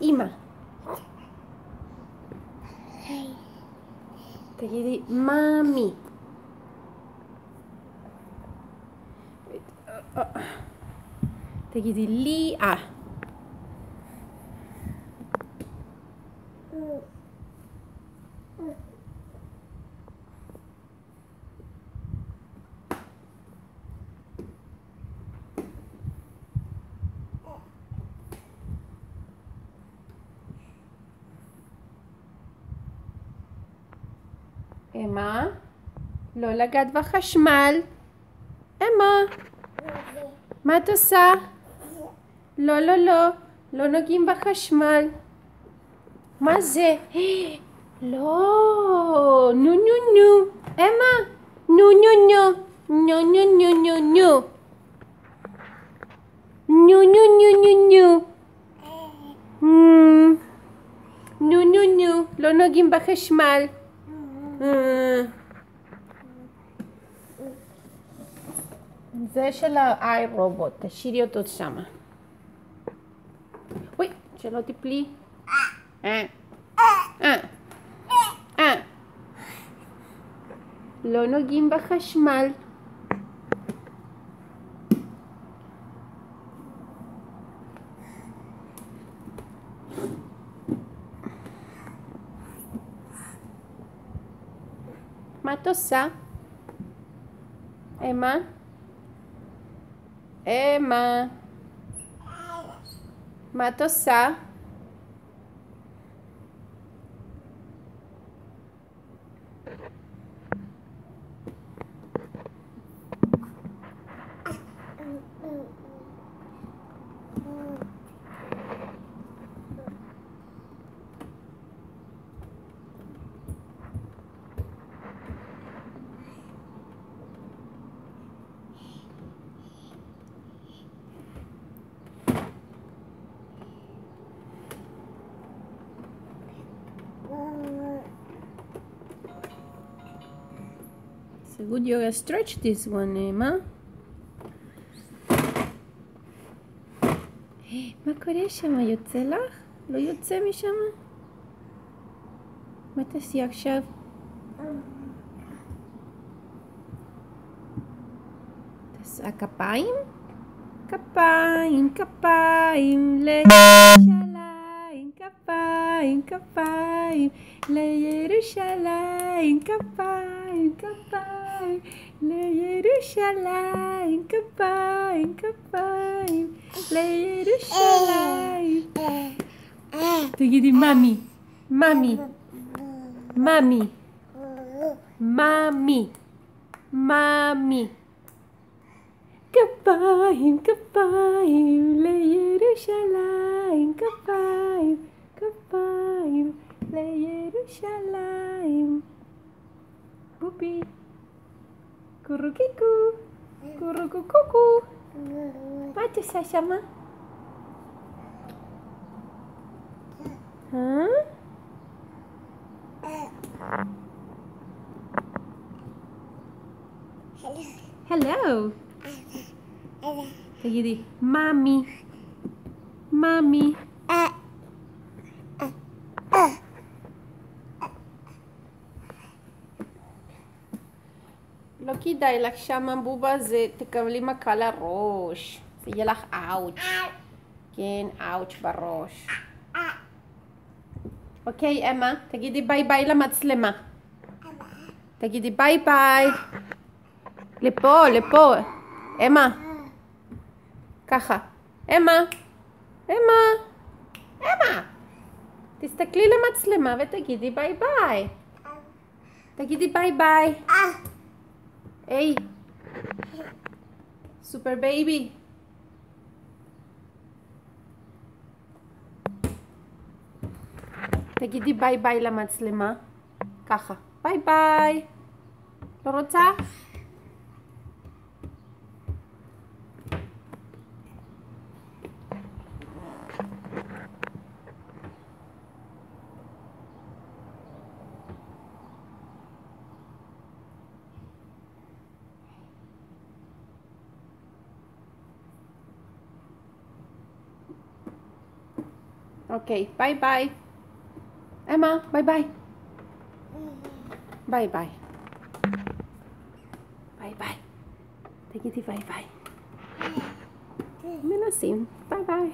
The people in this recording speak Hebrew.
אמא. תגידי מאמי. תגידי ליה. אמא, לא לגעת בחשמל. אמא, מה את עושה? לא, לא, לא, לא נוגעים בחשמל. מה זה? לא, נו נו נו. אמא, נו נו נו. נו נו נו נו נו. נו נו נו נו נו. נו נו נו, לא נוגעים בחשמל. זה של האיי רובוט, תשאירי אותו שמה. אוי, שלא תפלי. לא נוגעים בחשמל. מה את עושה? אמא? אמא? מה את עושה? So good you stretch this one, אמא. מה קורה שם? יוצא לך? לא יוצא משם? מה תעשי עכשיו? תעשה כפיים? כפיים, כפיים, לירושלים, כפיים, כפיים, לירושלים, כפיים, כפיים, לירושלים, כפיים, כפיים, לירושלים. תגידי מאמי, מאמי, מאמי, מאמי, מאמי. כפיים, כפיים, לירושלים, כפיים, כפיים, לירושלים. בובי, קורוקיקו, קורוקוקוקו. מה את עושה שמה? Hello. תגידי, מאמי, מאמי. לא כדאי לך שמה בובה, זה תקבלי מכה לראש. זה יהיה לך אאוץ'. כן, אאוץ' בראש. אוקיי, אמא, תגידי ביי ביי למצלמה. תגידי ביי ביי. לפה, לפה. אמא. ככה. אמא. אמא. אמא. תסתכלי למצלמה ותגידי ביי ביי. תגידי ביי ביי. היי. סופר בייבי. תגידי ביי ביי למצלמה. ככה. ביי ביי. לא רוצה? Okay, bye-bye. Emma, bye-bye. Bye-bye. Bye-bye. תגידי ביי-ביי. מנסים. ביי-ביי.